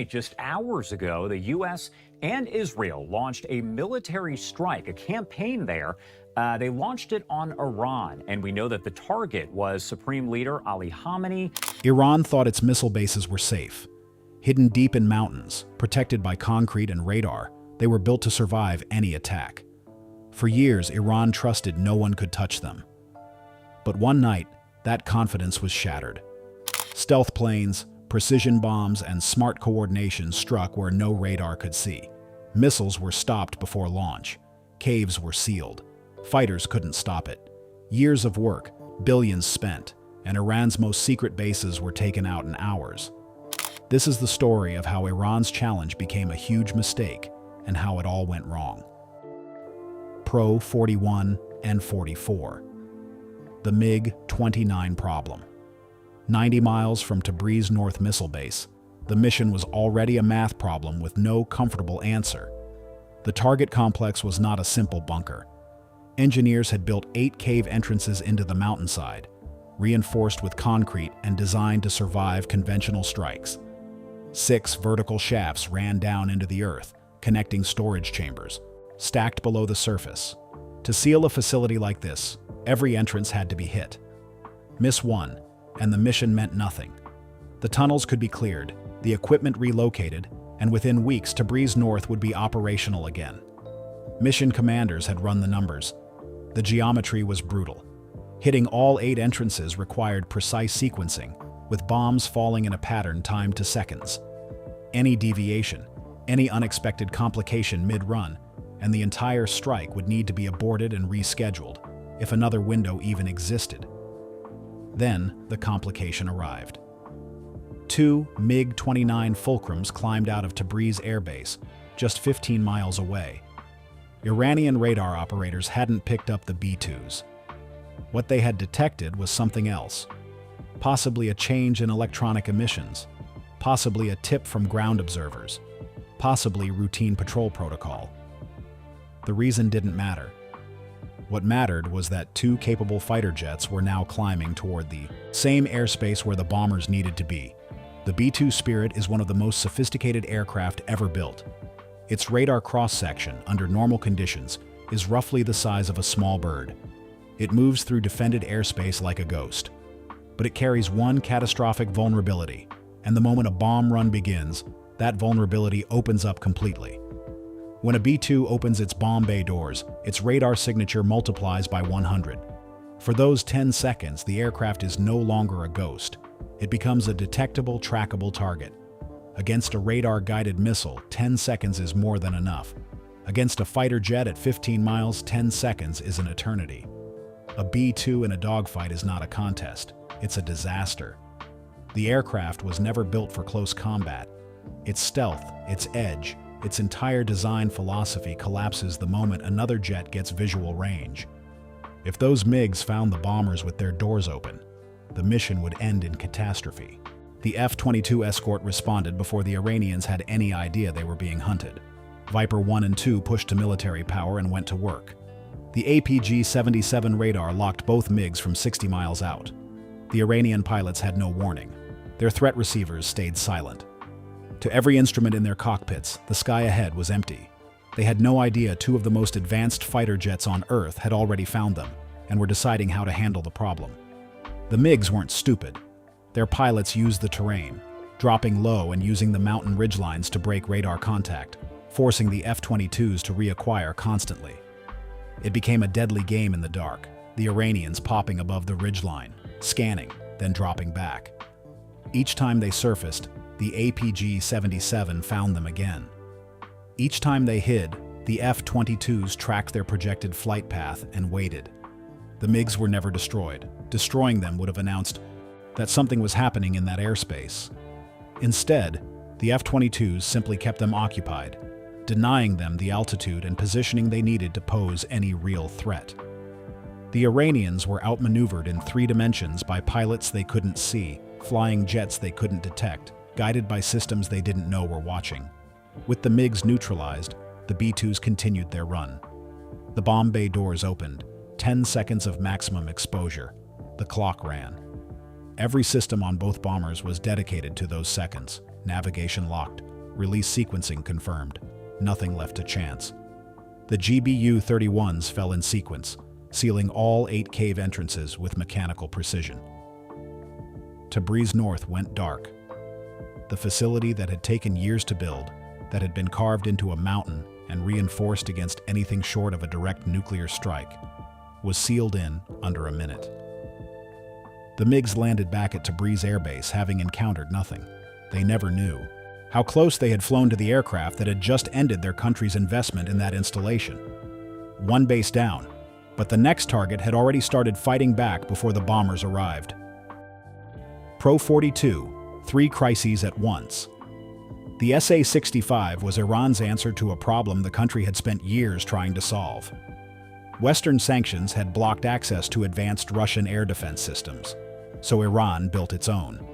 Just hours ago, the U.S. and Israel launched a military strike, a campaign there. They launched it on Iran, and we know that the target was Supreme Leader Ali Khamenei. Iran thought its missile bases were safe. Hidden deep in mountains, protected by concrete and radar, they were built to survive any attack. For years, Iran trusted no one could touch them. But one night, that confidence was shattered. Stealth planes, precision bombs, and smart coordination struck where no radar could see. Missiles were stopped before launch. Caves were sealed. Fighters couldn't stop it. Years of work, billions spent, and Iran's most secret bases were taken out in hours. This is the story of how Iran's challenge became a huge mistake and how it all went wrong. Pro 41 and 44. The MiG-29 problem. 90 miles from Tabriz North Missile Base, the mission was already a math problem with no comfortable answer. The target complex was not a simple bunker. Engineers had built 8 cave entrances into the mountainside, reinforced with concrete and designed to survive conventional strikes. 6 vertical shafts ran down into the earth, connecting storage chambers, stacked below the surface. To seal a facility like this, every entrance had to be hit. Miss one, and the mission meant nothing. The tunnels could be cleared, the equipment relocated, and within weeks Tabriz North would be operational again. Mission commanders had run the numbers. The geometry was brutal. Hitting all 8 entrances required precise sequencing, with bombs falling in a pattern timed to seconds. Any deviation, any unexpected complication mid-run, and the entire strike would need to be aborted and rescheduled, if another window even existed. Then, the complication arrived. 2 MiG-29 Fulcrums climbed out of Tabriz Air Base, just 15 miles away. Iranian radar operators hadn't picked up the B-2s. What they had detected was something else. Possibly a change in electronic emissions, possibly a tip from ground observers, possibly routine patrol protocol. The reason didn't matter. What mattered was that 2 capable fighter jets were now climbing toward the same airspace where the bombers needed to be. The B-2 Spirit is one of the most sophisticated aircraft ever built. Its radar cross-section, under normal conditions, is roughly the size of a small bird. It moves through defended airspace like a ghost. But it carries one catastrophic vulnerability, and the moment a bomb run begins, that vulnerability opens up completely. When a B-2 opens its bomb bay doors, its radar signature multiplies by 100. For those 10 seconds, the aircraft is no longer a ghost. It becomes a detectable, trackable target. Against a radar-guided missile, 10 seconds is more than enough. Against a fighter jet at 15 miles, 10 seconds is an eternity. A B-2 in a dogfight is not a contest. It's a disaster. The aircraft was never built for close combat. Its stealth, its edge, its entire design philosophy collapses the moment another jet gets visual range. If those MiGs found the bombers with their doors open, the mission would end in catastrophe. The F-22 escort responded before the Iranians had any idea they were being hunted. Viper 1 and 2 pushed to military power and went to work. The APG-77 radar locked both MiGs from 60 miles out. The Iranian pilots had no warning. Their threat receivers stayed silent. To every instrument in their cockpits, the sky ahead was empty. They had no idea 2 of the most advanced fighter jets on Earth had already found them and were deciding how to handle the problem. The MiGs weren't stupid. Their pilots used the terrain, dropping low and using the mountain ridgelines to break radar contact, forcing the F-22s to reacquire constantly. It became a deadly game in the dark, the Iranians popping above the ridgeline, scanning, then dropping back. Each time they surfaced, the APG-77 found them again. Each time they hid, the F-22s tracked their projected flight path and waited. The MiGs were never destroyed. Destroying them would have announced that something was happening in that airspace. Instead, the F-22s simply kept them occupied, denying them the altitude and positioning they needed to pose any real threat. The Iranians were outmaneuvered in 3 dimensions by pilots they couldn't see, flying jets they couldn't detect, guided by systems they didn't know were watching. With the MiGs neutralized, the B-2s continued their run. The bomb bay doors opened, 10 seconds of maximum exposure. The clock ran. Every system on both bombers was dedicated to those seconds. Navigation locked. Release sequencing confirmed. Nothing left to chance. The GBU-31s fell in sequence, sealing all 8 cave entrances with mechanical precision. Tabriz North went dark. The facility that had taken years to build, that had been carved into a mountain and reinforced against anything short of a direct nuclear strike, was sealed in under a minute. The MiGs landed back at Tabriz Air Base having encountered nothing. They never knew how close they had flown to the aircraft that had just ended their country's investment in that installation. One base down, but the next target had already started fighting back before the bombers arrived. Pro-42, 3 crises at once. The SA-65 was Iran's answer to a problem the country had spent years trying to solve. Western sanctions had blocked access to advanced Russian air defense systems, so Iran built its own.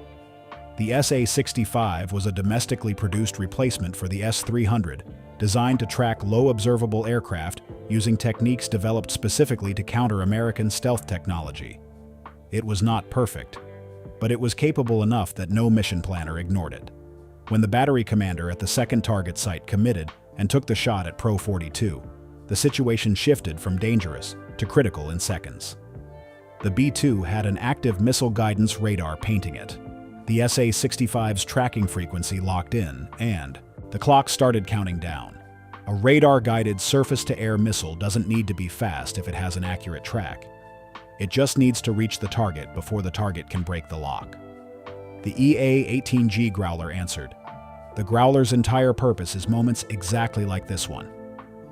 The SA-65 was a domestically produced replacement for the S-300, designed to track low-observable aircraft using techniques developed specifically to counter American stealth technology. It was not perfect, but it was capable enough that no mission planner ignored it. When the battery commander at the second target site committed and took the shot at Pro-42, the situation shifted from dangerous to critical in seconds. The B-2 had an active missile guidance radar painting it. The SA-65's tracking frequency locked in, and the clock started counting down. A radar-guided surface-to-air missile doesn't need to be fast if it has an accurate track. It just needs to reach the target before the target can break the lock. The EA-18G Growler answered. The Growler's entire purpose is moments exactly like this one.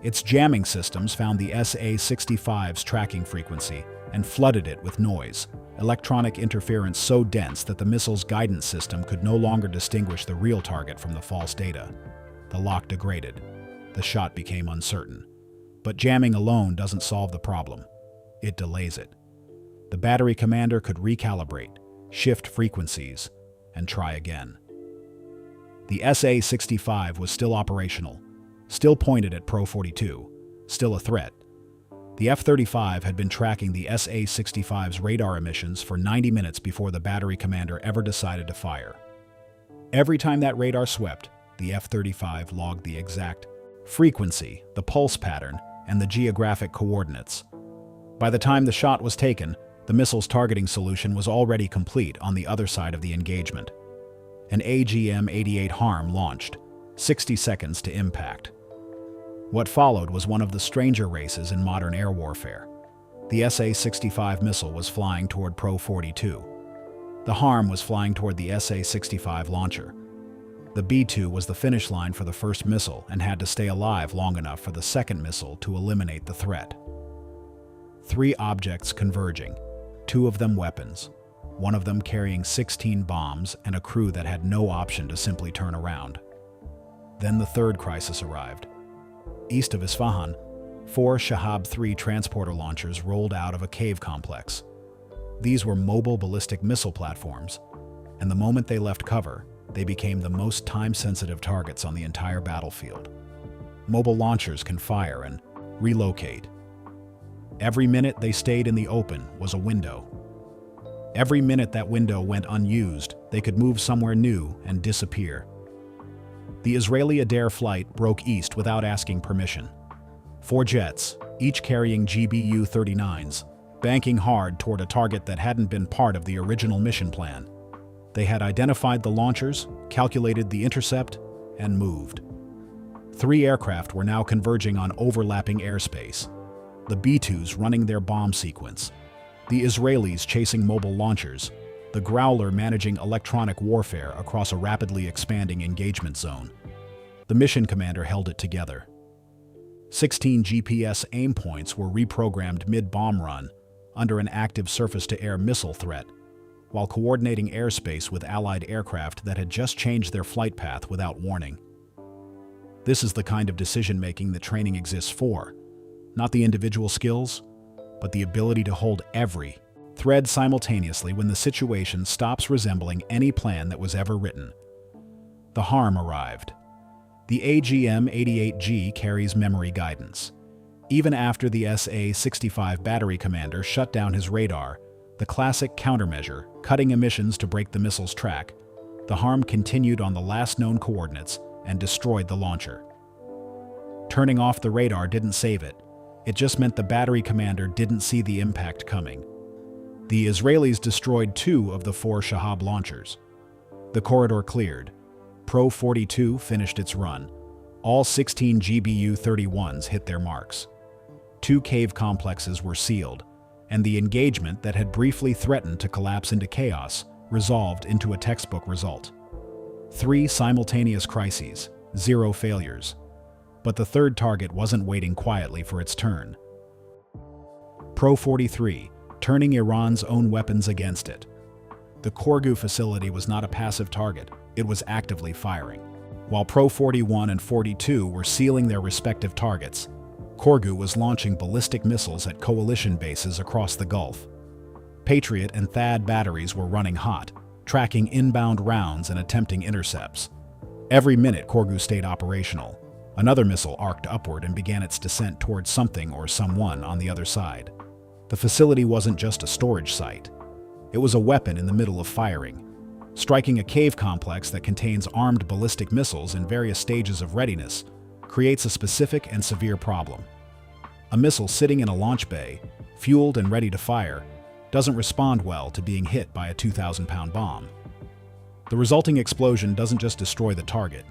Its jamming systems found the SA-65's tracking frequency and flooded it with noise, electronic interference so dense that the missile's guidance system could no longer distinguish the real target from the false data. The lock degraded. The shot became uncertain. But jamming alone doesn't solve the problem. It delays it. The battery commander could recalibrate, shift frequencies, and try again. The SA-65 was still operational, still pointed at Pro-42, still a threat. The F-35 had been tracking the SA-65's radar emissions for 90 minutes before the battery commander ever decided to fire. Every time that radar swept, the F-35 logged the exact frequency, the pulse pattern, and the geographic coordinates. By the time the shot was taken, the missile's targeting solution was already complete on the other side of the engagement. An AGM-88 HARM launched, 60 seconds to impact. What followed was one of the stranger races in modern air warfare. The SA-65 missile was flying toward Pro-42. The HARM was flying toward the SA-65 launcher. The B-2 was the finish line for the first missile and had to stay alive long enough for the second missile to eliminate the threat. 3 objects converging, 2 of them weapons, one of them carrying 16 bombs and a crew that had no option to simply turn around. Then the third crisis arrived. East of Isfahan, 4 Shahab-3 transporter launchers rolled out of a cave complex. These were mobile ballistic missile platforms, and the moment they left cover, they became the most time-sensitive targets on the entire battlefield. Mobile launchers can fire and relocate. Every minute they stayed in the open was a window. Every minute that window went unused, they could move somewhere new and disappear. The Israeli Adair flight broke east without asking permission. 4 jets, each carrying GBU-39s, banking hard toward a target that hadn't been part of the original mission plan. They had identified the launchers, calculated the intercept, and moved. 3 aircraft were now converging on overlapping airspace. The B-2s running their bomb sequence, the Israelis chasing mobile launchers, the Growler managing electronic warfare across a rapidly expanding engagement zone. The mission commander held it together. 16 GPS aim points were reprogrammed mid-bomb run under an active surface-to-air missile threat, while coordinating airspace with Allied aircraft that had just changed their flight path without warning. This is the kind of decision-making that training exists for. Not the individual skills, but the ability to hold every thread simultaneously when the situation stops resembling any plan that was ever written. The HARM arrived. The AGM-88G carries memory guidance. Even after the SA-65 battery commander shut down his radar, The classic countermeasure, cutting emissions to break the missile's track, the harm continued on the last known coordinates and destroyed the launcher. Turning off the radar didn't save it. It just meant the battery commander didn't see the impact coming. The Israelis destroyed 2 of the 4 Shahab launchers. The corridor cleared. Pro-42 finished its run. All 16 GBU-31s hit their marks. 2 cave complexes were sealed, and the engagement that had briefly threatened to collapse into chaos resolved into a textbook result. 3 simultaneous crises, 0 failures. But the third target wasn't waiting quietly for its turn. Pro-43, turning Iran's own weapons against it. The Corgu facility was not a passive target, it was actively firing. While Pro-41 and 42 were sealing their respective targets, Corgu was launching ballistic missiles at coalition bases across the Gulf. Patriot and THAAD batteries were running hot, tracking inbound rounds and attempting intercepts. Every minute Corgu stayed operational. Another missile arced upward and began its descent towards something or someone on the other side. The facility wasn't just a storage site. It was a weapon in the middle of firing. Striking a cave complex that contains armed ballistic missiles in various stages of readiness creates a specific and severe problem. A missile sitting in a launch bay, fueled and ready to fire, doesn't respond well to being hit by a 2,000-pound bomb. The resulting explosion doesn't just destroy the target.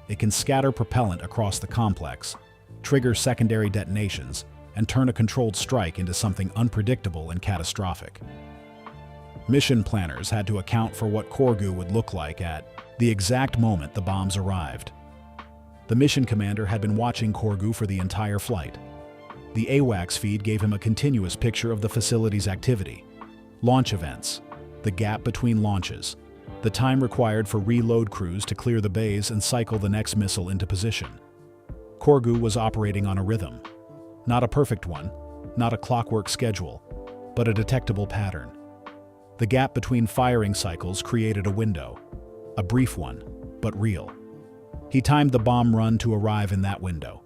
It can scatter propellant across the complex, trigger secondary detonations, and turn a controlled strike into something unpredictable and catastrophic. Mission planners had to account for what Corgu would look like at the exact moment the bombs arrived. The mission commander had been watching Corgu for the entire flight. The AWACS feed gave him a continuous picture of the facility's activity. Launch events, the gap between launches, the time required for reload crews to clear the bays and cycle the next missile into position. Corgu was operating on a rhythm. Not a perfect one, not a clockwork schedule, but a detectable pattern. The gap between firing cycles created a window, a brief one, but real. He timed the bomb run to arrive in that window.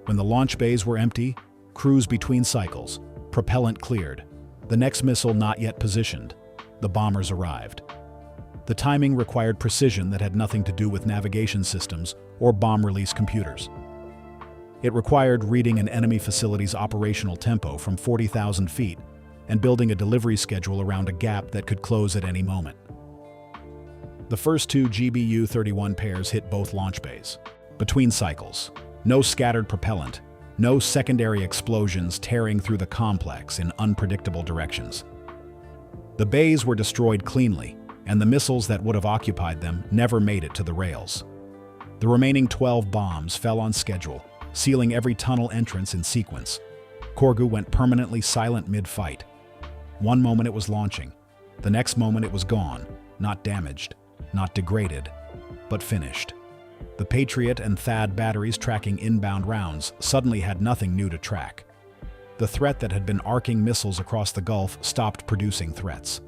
When the launch bays were empty, crews between cycles, propellant cleared, the next missile not yet positioned, the bombers arrived. The timing required precision that had nothing to do with navigation systems or bomb release computers. It required reading an enemy facility's operational tempo from 40,000 feet and building a delivery schedule around a gap that could close at any moment. The first 2 GBU-31 pairs hit both launch bays. Between cycles, no scattered propellant, no secondary explosions tearing through the complex in unpredictable directions. The bays were destroyed cleanly, and the missiles that would have occupied them never made it to the rails. The remaining 12 bombs fell on schedule, sealing every tunnel entrance in sequence. Corgu went permanently silent mid-fight. One moment it was launching, the next moment it was gone, not damaged, not degraded, but finished. The Patriot and THAAD batteries tracking inbound rounds suddenly had nothing new to track. The threat that had been arcing missiles across the Gulf stopped producing threats.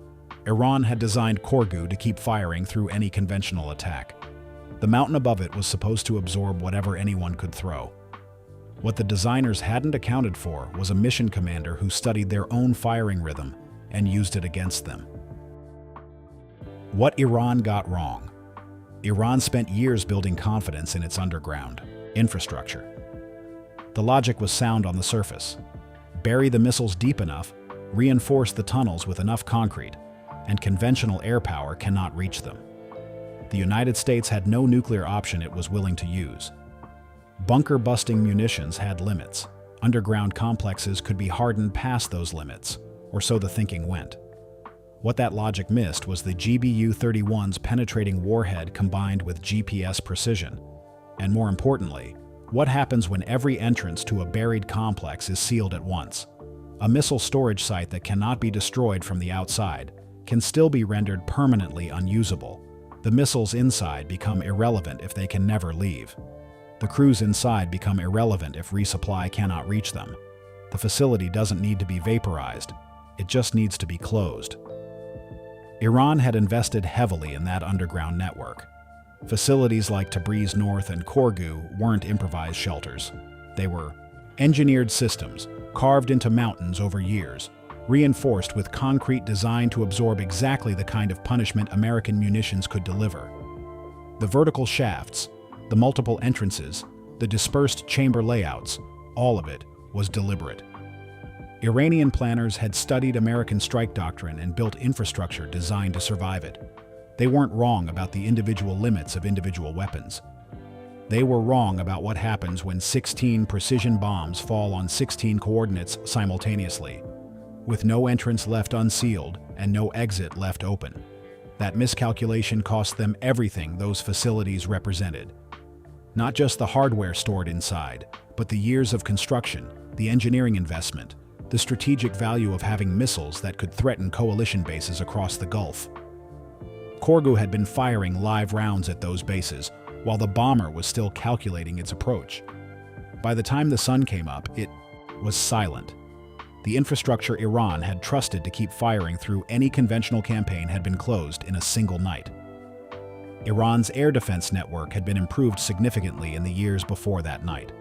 Iran had designed Corgu to keep firing through any conventional attack. The mountain above it was supposed to absorb whatever anyone could throw. What the designers hadn't accounted for was a mission commander who studied their own firing rhythm and used it against them. What Iran got wrong. Iran spent years building confidence in its underground infrastructure. The logic was sound on the surface. Bury the missiles deep enough, reinforce the tunnels with enough concrete, and conventional air power cannot reach them. The United States had no nuclear option it was willing to use. Bunker-busting munitions had limits. Underground complexes could be hardened past those limits, or so the thinking went. What that logic missed was the GBU-31's penetrating warhead combined with GPS precision. And more importantly, what happens when every entrance to a buried complex is sealed at once? A missile storage site that cannot be destroyed from the outside can still be rendered permanently unusable. The missiles inside become irrelevant if they can never leave. The crews inside become irrelevant if resupply cannot reach them. The facility doesn't need to be vaporized, it just needs to be closed. Iran had invested heavily in that underground network. Facilities like Tabriz North and Corgu weren't improvised shelters. They were engineered systems carved into mountains over years, reinforced with concrete designed to absorb exactly the kind of punishment American munitions could deliver. The vertical shafts, the multiple entrances, the dispersed chamber layouts, all of it was deliberate. Iranian planners had studied American strike doctrine and built infrastructure designed to survive it. They weren't wrong about the individual limits of individual weapons. They were wrong about what happens when 16 precision bombs fall on 16 coordinates simultaneously, with no entrance left unsealed and no exit left open. That miscalculation cost them everything those facilities represented. Not just the hardware stored inside, but the years of construction, the engineering investment, the strategic value of having missiles that could threaten coalition bases across the Gulf. Corgu had been firing live rounds at those bases, while the bomber was still calculating its approach. By the time the sun came up, it was silent. The infrastructure Iran had trusted to keep firing through any conventional campaign had been closed in a single night. Iran's air defense network had been improved significantly in the years before that night.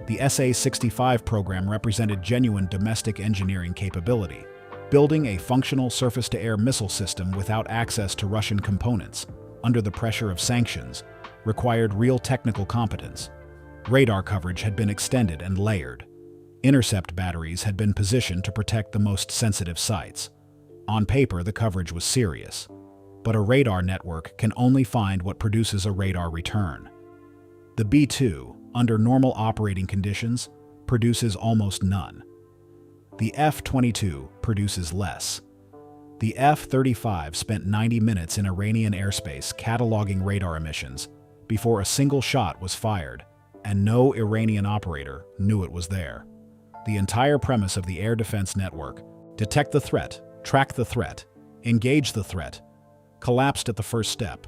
The SA-65 program represented genuine domestic engineering capability. Building a functional surface-to-air missile system without access to Russian components, under the pressure of sanctions, required real technical competence. Radar coverage had been extended and layered. Intercept batteries had been positioned to protect the most sensitive sites. On paper, the coverage was serious. But a radar network can only find what produces a radar return. The B-2, under normal operating conditions, produces almost none. The F-22 produces less. The F-35 spent 90 minutes in Iranian airspace cataloging radar emissions before a single shot was fired, and no Iranian operator knew it was there. The entire premise of the air defense network, detect the threat, track the threat, engage the threat, collapsed at the first step.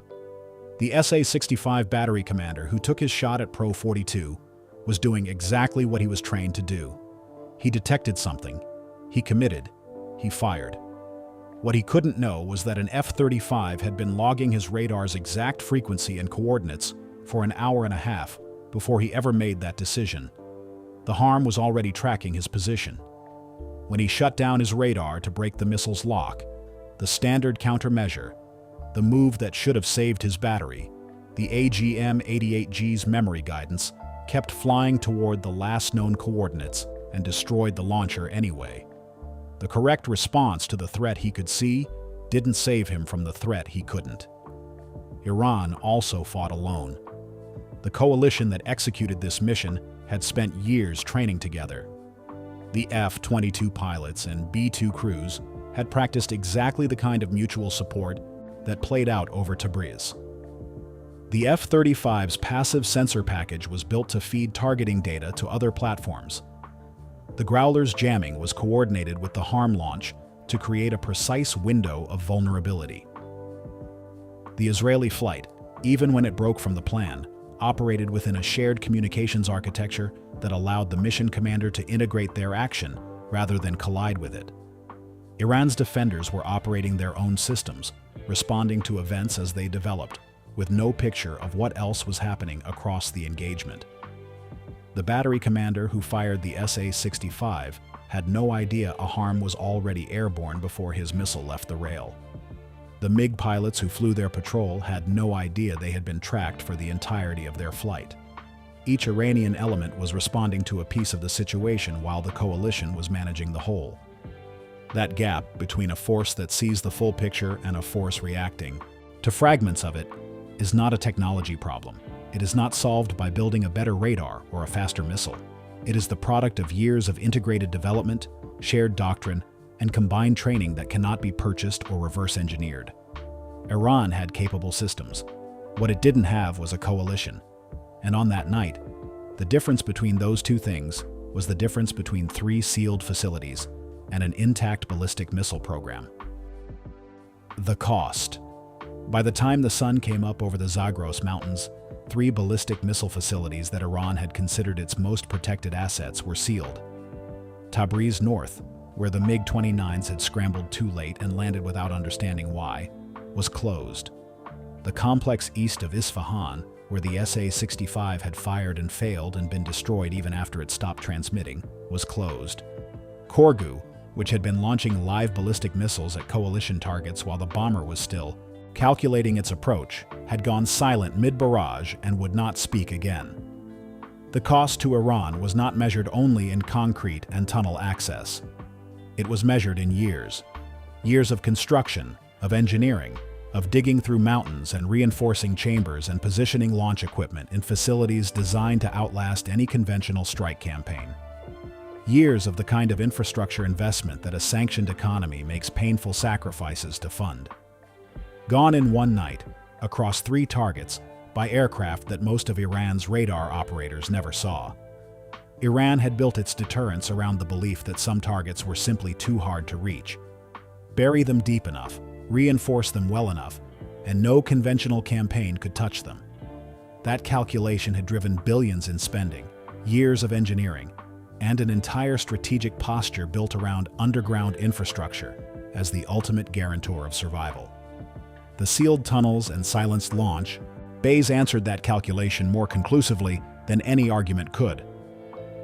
The SA-65 battery commander who took his shot at Pro-42 was doing exactly what he was trained to do. He detected something, he committed, he fired. What he couldn't know was that an F-35 had been logging his radar's exact frequency and coordinates for an hour and a half before he ever made that decision. The harm was already tracking his position. When he shut down his radar to break the missile's lock, the standard countermeasure, the move that should have saved his battery, the AGM-88G's memory guidance, kept flying toward the last known coordinates and destroyed the launcher anyway. The correct response to the threat he could see didn't save him from the threat he couldn't. Iran also fought alone. The coalition that executed this mission had spent years training together. The F-22 pilots and B-2 crews had practiced exactly the kind of mutual support that played out over Tabriz. The F-35's passive sensor package was built to feed targeting data to other platforms. The Growler's jamming was coordinated with the harm launch to create a precise window of vulnerability. The Israeli flight, even when it broke from the plan, operated within a shared communications architecture that allowed the mission commander to integrate their action rather than collide with it. Iran's defenders were operating their own systems, responding to events as they developed, with no picture of what else was happening across the engagement. The battery commander who fired the SA-65 had no idea a harm was already airborne before his missile left the rail. The MiG pilots who flew their patrol had no idea they had been tracked for the entirety of their flight. Each Iranian element was responding to a piece of the situation while the coalition was managing the whole. That gap between a force that sees the full picture and a force reacting to fragments of it is not a technology problem. It is not solved by building a better radar or a faster missile. It is the product of years of integrated development, shared doctrine, and combined training that cannot be purchased or reverse engineered. Iran had capable systems. What it didn't have was a coalition. And on that night, the difference between those two things was the difference between 3 sealed facilities and an intact ballistic missile program. The cost. By the time the sun came up over the Zagros Mountains, 3 ballistic missile facilities that Iran had considered its most protected assets were sealed. Tabriz North, where the MiG-29s had scrambled too late and landed without understanding why, was closed. The complex east of Isfahan, where the SA-65 had fired and failed and been destroyed even after it stopped transmitting, was closed. Corgu, which had been launching live ballistic missiles at coalition targets while the bomber was still calculating its approach, had gone silent mid-barrage and would not speak again. The cost to Iran was not measured only in concrete and tunnel access. It was measured in years. Years of construction, of engineering, of digging through mountains and reinforcing chambers and positioning launch equipment in facilities designed to outlast any conventional strike campaign. Years of the kind of infrastructure investment that a sanctioned economy makes painful sacrifices to fund. Gone in one night, across 3 targets, by aircraft that most of Iran's radar operators never saw. Iran had built its deterrence around the belief that some targets were simply too hard to reach. Bury them deep enough, reinforce them well enough, and no conventional campaign could touch them. That calculation had driven billions in spending, years of engineering, and an entire strategic posture built around underground infrastructure as the ultimate guarantor of survival. The sealed tunnels and silenced launch bays answered that calculation more conclusively than any argument could.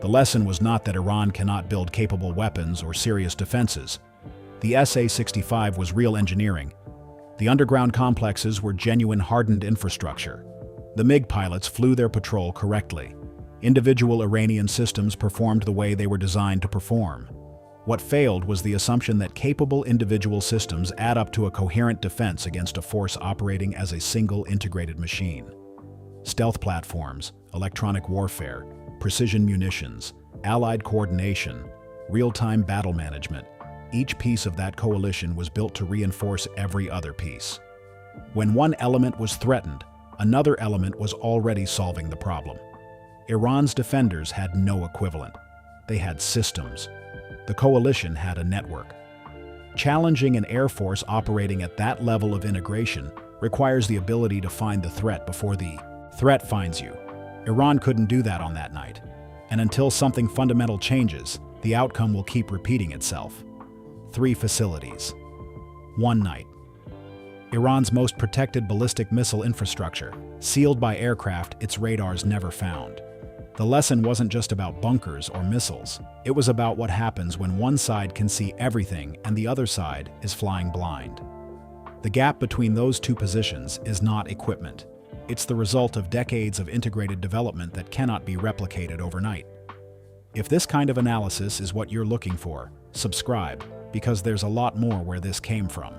The lesson was not that Iran cannot build capable weapons or serious defenses. The SA-65 was real engineering. The underground complexes were genuine hardened infrastructure. The MiG pilots flew their patrol correctly. Individual Iranian systems performed the way they were designed to perform. What failed was the assumption that capable individual systems add up to a coherent defense against a force operating as a single integrated machine. Stealth platforms, electronic warfare, precision munitions, allied coordination, real-time battle management, each piece of that coalition was built to reinforce every other piece. When one element was threatened, another element was already solving the problem. Iran's defenders had no equivalent. They had systems. The coalition had a network. Challenging an air force operating at that level of integration requires the ability to find the threat before the threat finds you. Iran couldn't do that on that night. And until something fundamental changes, the outcome will keep repeating itself. 3 facilities. 1 night. Iran's most protected ballistic missile infrastructure, sealed by aircraft its radars never found. The lesson wasn't just about bunkers or missiles. It was about what happens when one side can see everything and the other side is flying blind. The gap between those 2 positions is not equipment. It's the result of decades of integrated development that cannot be replicated overnight. If this kind of analysis is what you're looking for, subscribe, because there's a lot more where this came from.